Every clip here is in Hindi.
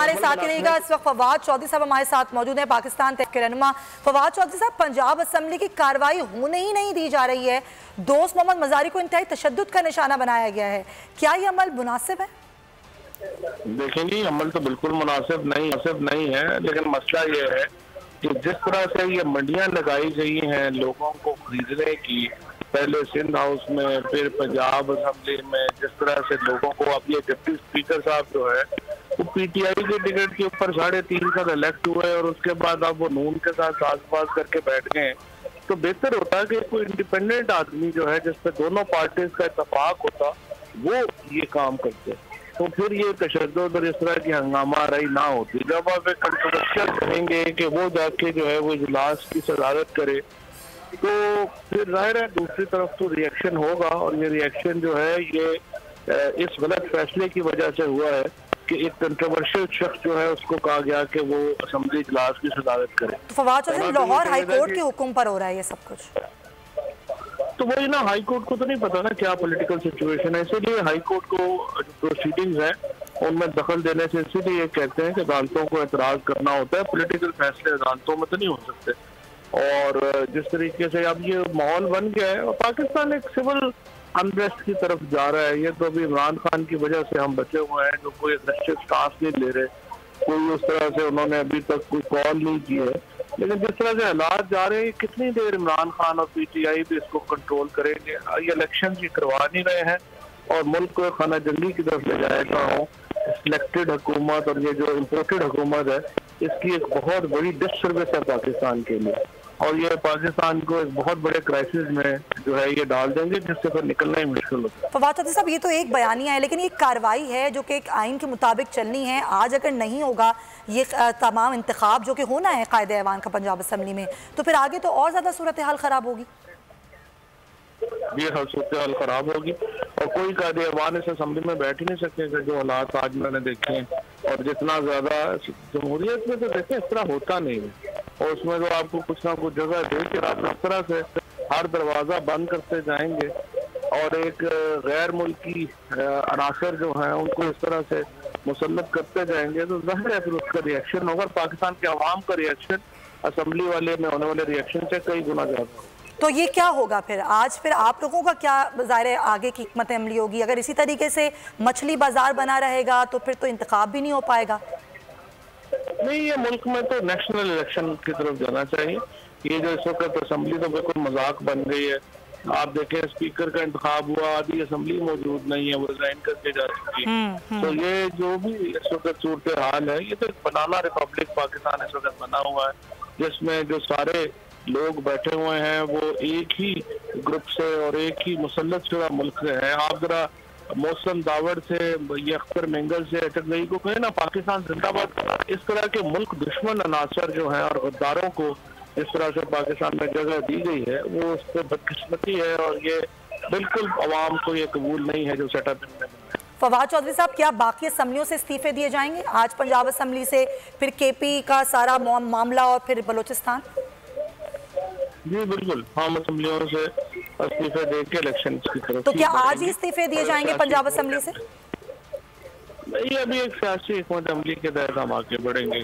हमारे साथ ही रहेगा इस वक्त फवाद चौधरी साहब हमारे साथ मौजूद हैं, पाकिस्तान तहरीक के रहनुमा। फवाद चौधरी साहब, पंजाब असम्बली की कार्रवाई होने ही नहीं दी जा रही है, दोस्त मोहम्मद मजारी को इंतहाई तशद्दुद का निशाना बनाया गया है, क्या ये अमल मुनासिब है? देखिए जी, अमल तो बिल्कुल मुनासिब नहीं है, लेकिन मसला ये है कि जिस तरह से ये मंडियां लगाई गई हैं लोगों को खरीदने की, पहले सिंध हाउस में फिर पंजाब असम्बली में, जिस तरह से लोगों को, अब ये डिप्टी स्पीकर साहब जो है वो पीटीआई के टिकट के ऊपर 3.5 साल इलेक्ट हुए और उसके बाद अब वो नून के साथ साजबाज करके बैठ गए। तो बेहतर होता कि कोई इंडिपेंडेंट आदमी जो है जिसपे दोनों पार्टीज का इत्तेफाक होता वो ये काम करते, तो फिर ये तशद्दुद और इस तरह की हंगामा रही ना होती। जब आप एक कंट्रोवर्शियल कहेंगे कि वो जाके जो है वो इजलास की सदारत करे, तो फिर जाहिर है दूसरी तरफ तो रिएक्शन होगा, और ये रिएक्शन जो है ये इस गलत फैसले की वजह से हुआ है कि एक कंट्रोवर्शियल शख्स जो है उसको कहा गया कि वो असेंबली इजलास की सदारत करे। तो फवाद चौधरी, लाहौर हाई कोर्ट के हुक्म पर हो रहा है ये सब कुछ, तो वही ना, हाई कोर्ट को तो नहीं पता ना क्या पॉलिटिकल सिचुएशन है, इसीलिए हाई कोर्ट को जो प्रोसीडिंग्स है उनमें दखल देने से इसीलिए कहते हैं कि अदालतों को एतराज करना होता है, पॉलिटिकल फैसले अदालतों में तो नहीं हो सकते। और जिस तरीके से अब ये माहौल बन गया है और पाकिस्तान एक सिविल अनरेस्ट की तरफ जा रहा है, ये तो अभी इमरान खान की वजह से हम बचे हुए हैं, जो कोई एग्रेसिव स्टांस नहीं ले रहे, कोई उस तरह से उन्होंने अभी तक कोई कॉल नहीं की है। लेकिन जिस तरह से हालात जा रहे हैं, कितनी देर इमरान खान और पीटीआई भी इसको कंट्रोल करेंगे? ये इलेक्शन ये करवा नहीं रहे हैं और मुल्क को खाना जंगी की तरफ ले जाएगा हो। सिलेक्टेड हुकूमत और ये जो इम्पोर्टेड हुकूमत है, इसकी एक बहुत बड़ी डिससर्विस है पाकिस्तान के लिए, और ये पाकिस्तान को एक बहुत बड़े क्राइसिस में जो है ये डाल देंगे, जिससे फिर निकलना ही मुश्किल होता है। फवाद चौधरी साहब, ये तो एक बयानिया है, लेकिन ये कार्रवाई है जो कि एक आइन के मुताबिक चलनी है। आज अगर नहीं होगा ये तमाम इंतखाब जो कि होना है कायदे ऐवान का पंजाब असम्बली में, तो फिर आगे तो और ज़्यादा सूरत हाल ख़राब होगी। ये सूरत हाल ख़राब होगी और कोई कायदे ऐवान इस असम्बली में बैठ ही नहीं सकेगा जो हालात आज मैंने देखे हैं। और जितना ज़्यादा जमहूरियत में तो देखें इस तरह होता नहीं है, और उसमें तो आपको कुछ ना कुछ जगह देकर आप इस तरह से हर दरवाज़ा बंद करते जाएंगे और एक गैर मुल्की अनासर जो हैं उनको इस तरह से मुसल्लत करते जाएंगे, तो ज़ाहिर है फिर उसका रिएक्शन होगा। पाकिस्तान के अवाम का रिएक्शन असम्बली वाले में होने वाले रिएक्शन से कई गुना ज़्यादा। तो ये क्या होगा फिर आज, फिर आप लोगों का क्या ज़ाहिर आगे की हिकमत अमली होगी? अगर इसी तरीके से मछली बाजार बना रहेगा तो फिर तो इंतखाब भी नहीं हो पाएगा। नहीं, ये मुल्क में तो नेशनल इलेक्शन की तरफ जाना चाहिए। ये जो इस वक्त असम्बली तो बिल्कुल मजाक बन गई है। आप देखें स्पीकर का इंतखाब हुआ, आधी असम्बली मौजूद नहीं है, वो रिजाइन करके जा चुकी है। तो ये जो भी इस वक्त सूरत हाल है, ये तो एक बनाना रिपब्लिक पाकिस्तान इस वक्त बना हुआ है, जिसमें जो सारे लोग बैठे हुए हैं वो एक ही ग्रुप से और एक ही मुसल्लत शुदा मुल्क से हैं। आप जरा मौसम दावड़ से, ये अख्तर मेंगल से, अटक गई को कहे ना पाकिस्तान जिंदाबाद। इस तरह के मुल्क दुश्मन अनासर जो हैं और गद्दारों को इस तरह से पाकिस्तान में जगह दी गई है, वो उस पर बदकिस्मती है और ये बिल्कुल अवाम को ये कबूल नहीं है जो सेटअप इनमें। फवाद चौधरी साहब, क्या बाकी असम्बलियों से इस्तीफे दिए जाएंगे? आज पंजाब असम्बली से, फिर केपी का सारा मामला और फिर बलोचिस्तान। जी बिल्कुल, हम असम्बलियों से इस्तीफे दे के इलेक्शन की तरफ। तो क्या आज ही इस्तीफे दिए जाएंगे पंजाब असम्बली से? नहीं, अभी एक सियासी हिकमत अमली के तहत हम आगे बढ़ेंगे।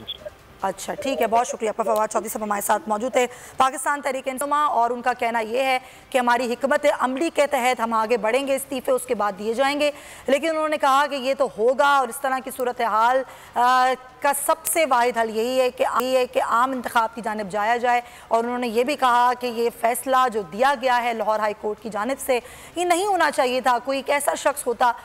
अच्छा, ठीक है, बहुत शुक्रिया आपका। फवाद चौधरी साहब हमारे साथ मौजूद है, पाकिस्तान तहरीक इंसाफ, और उनका कहना यह है कि हमारी हिकमत अमली के तहत हम आगे बढ़ेंगे, इस्तीफे उसके बाद दिए जाएंगे। लेकिन उन्होंने कहा कि ये तो होगा, और इस तरह की सूरत हाल का सबसे वाहिद हल यही है कि आम इंतखाब की जानिब जाया जाए। और उन्होंने ये भी कहा कि ये फैसला जो दिया गया है लाहौर हाई कोर्ट की जानिब से, ये नहीं होना चाहिए था। कोई एक ऐसा शख्स होता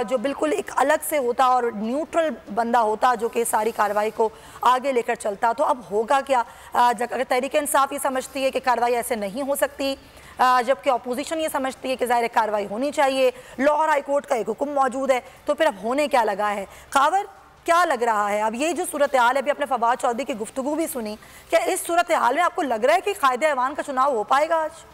जो बिल्कुल एक अलग से होता और न्यूट्रल बंदा होता जो कि सारी कार्रवाई को आगे लेकर चलता। तो अब होगा क्या? अगर तहरीक इंसाफ ये समझती है कि कार्रवाई ऐसे नहीं हो सकती, जबकि अपोजिशन ये समझती है कि ज़ाहिर कार्रवाई होनी चाहिए, लाहौर हाई कोर्ट का एक हुक्म मौजूद है, तो फिर अब होने क्या लगा है? खावर, क्या लग रहा है अब ये जो सूरत हाल है? अभी अपने फवाद चौधरी की गुफ्तगू भी सुनी, क्या इस सूरत हाल में आपको लग रहा है कि कायदे ऐवान का चुनाव हो पाएगा आज?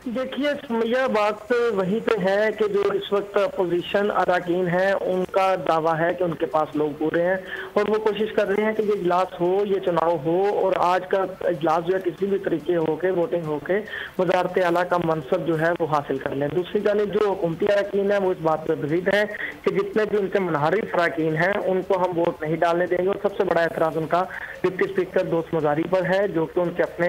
देखिए यह बात वहीं पे है कि जो इस वक्त अपोजिशन अरकान है उनका दावा है कि उनके पास लोग पूरे हैं और वो कोशिश कर रहे हैं कि ये इजलास हो, ये चुनाव हो और आज का इजलास जो है किसी भी तरीके होके वोटिंग होके वजारत आला का मनसब जो है वो हासिल कर लें। दूसरी जानिब जो हुकूमती अरकान है वो इस बात पर बजीद है कि जितने भी उनके मुनहरिफ अरकान हैं उनको हम वोट नहीं डालने देंगे। और सबसे बड़ा एतराज़ उनका डिप्टी स्पीकर दोस्त मजारी पर है, जो कि उनके अपने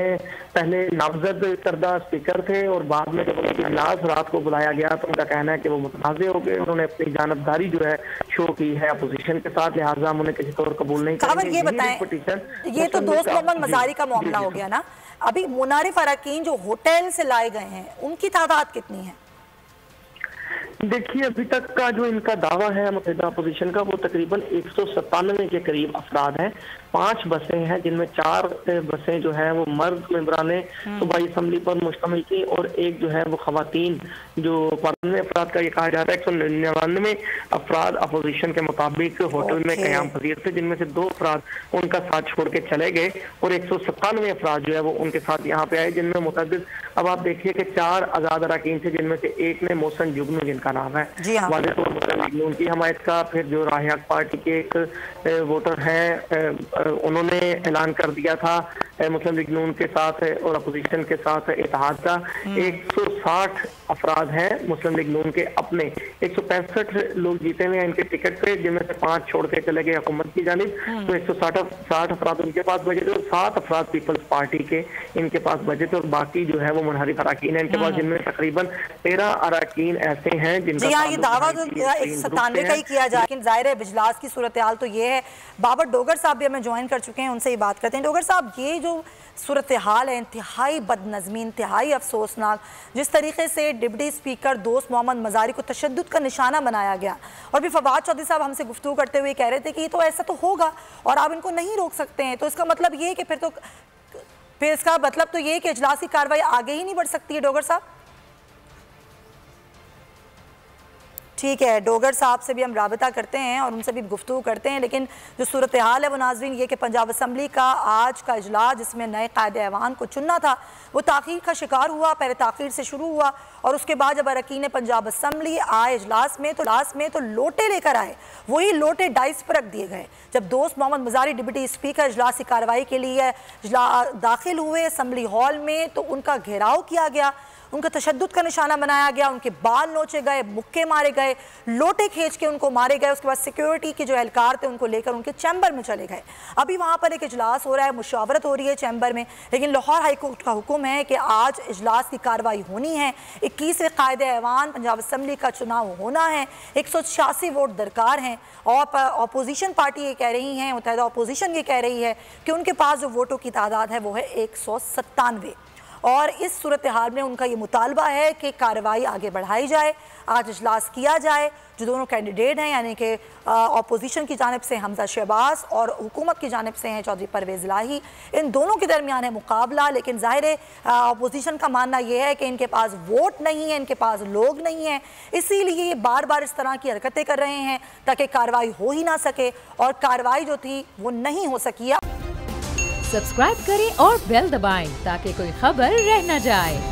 पहले नामजद करदा स्पीकर थे और बाद में जब उनकी इजलास रात को बुलाया गया तो उनका कहना है कि वो मुतनाज़े हो गए। उन्होंने अपनी जानबदारी जो है शो की है अपोजिशन के साथ, लिहाजा हम उन्हें किसी तौर कबूल नहीं करेंगे। ये बताएं, ये तो दोस्त मोहम्मद मजारी का मामला हो गया ना, अभी मुनारिफ अरकान जो होटल से लाए गए हैं उनकी तादाद कितनी है? देखिए अभी तक का जो इनका दावा है मुतहदा अपोजिशन का वो तकरीबन 197 के करीब अफराद हैं। 5 बसें हैं जिनमें 4 बसें जो है वो मर्द मेंबराने सूबाई असम्बली पर मुश्तमिल थी और एक जो है वो खवातीन जो 92 अफराद का ये कहा जाता है। 199 अफराद अपोजिशन के मुताबिक होटल में क़याम पजीर थे, जिनमें से 2 अफराद उनका साथ छोड़ के चले गए और 197 अफराद जो है वो उनके साथ यहाँ पे आए, जिनमें मुतअद्दिद अब आप देखिए कि 4 आज़ाद अरकान थे, जिनमें से एक ने मोहसिन जुगनू जिनका नाम है वाले तौर पर उनकी हमायत का, फिर जो राह-ए-हक पार्टी के एक वोटर हैं उन्होंने ऐलान कर दिया था मुस्लिम लीग नून के साथ और अपोजिशन के साथ इत्तेहाद का। 160 अफराद हैं मुस्लिम लीग नून के अपने, 165 लोग जीते हुए हैं इनके टिकट पे, जिनमें से 5 छोड़ के चले गए हुकूमत की जानिब। तो 160 अफराद उनके पास बचे थे और 7 अफराद पीपल्स पार्टी के इनके पास बचे थे और बाकी जो है वो मुनहरिफ अरकान है इनके पास, जिनमें तकरीबन 13 अरकान ऐसे हैं जिनका ये दावा तो 197 का ही किया जाए, लेकिन जाहिर है बिजलास की सूरत हाल तो ये है। बाबर डोगर साहब भी हमें ज्वाइन कर चुके हैं, उनसे ही बात करते हैं। डोगर साहब, ये जो सूरत हाल है इंतहाई बदनज़मी, इंतहाई अफसोसनाक, जिस तरीके से डिप्टी स्पीकर दोस्त मोहम्मद मजारी को तशद्दुद का निशाना बनाया गया, और भी फवाद चौधरी साहब हमसे गुफ्तगू करते हुए कह रहे थे कि ये तो ऐसा तो होगा और आप इनको नहीं रोक सकते हैं, तो इसका मतलब ये कि फिर इसका मतलब तो ये कि इजलास की कार्रवाई आगे ही नहीं बढ़ सकती है। डोगर साहब ठीक है, डोगर साहब से भी हम राबता करते हैं और उनसे भी गुफ्तगू करते हैं, लेकिन जो सूरत हाल है वो नाज़रीन ये कि पंजाब असम्बली का आज का इजलास जिसमें नए कायदे ऐवान को चुनना था वो ताख़ीर का शिकार हुआ। पहले ताख़ीर से शुरू हुआ और उसके बाद जब अरकान पंजाब असम्बली आए इजलास में तो लोटे लेकर आए, वही लोटे डाइस पर रख दिए गए। जब दोस्त मोहम्मद मजारी डिप्टी स्पीकर इजलास की कार्रवाई के लिए दाखिल हुए असम्बली हॉल में तो उनका घेराव किया गया, उनका तशद्दुद का निशाना बनाया गया, उनके बाल नोचे गए, मुक्के मारे गए, लोटे खींच के उनको मारे गए। उसके बाद सिक्योरिटी के जो एहलकार थे उनको लेकर उनके चैम्बर में चले गए। अभी वहाँ पर एक इजलास हो रहा है, मुशावरत हो रही है चैम्बर में, लेकिन लाहौर हाई कोर्ट का हुक्म है कि आज इजलास की कार्रवाई होनी है। 21वें कायदे ऐवान पंजाब असम्बली का चुनाव होना है, 186 वोट दरकार हैं और अपोजिशन पार्टी ये कह रही हैं, मुत्तहिदा अपोजिशन ये कह रही है कि उनके पास जो वोटों की तादाद है वो है 197 और इस सूरत हाल में उनका ये मुतालबा है कि कार्रवाई आगे बढ़ाई जाए, आज इजलास किया जाए। जो दोनों कैंडिडेट हैं यानी कि अपोजिशन की जानिब से हमजा शहबाज और हुकूमत की जानिब से हैं चौधरी परवेज़ इलाही, इन दोनों के दरमियान है मुकाबला। लेकिन ज़ाहिर है अपोजिशन का मानना यह है कि इनके पास वोट नहीं है, इनके पास लोग नहीं हैं, इसीलिए ये बार बार इस तरह की हरकतें कर रहे हैं ताकि कार्रवाई हो ही ना सके, और कार्रवाई जो थी वो नहीं हो सकी। सब्सक्राइब करें और बेल दबाएं ताकि कोई खबर रह न जाए।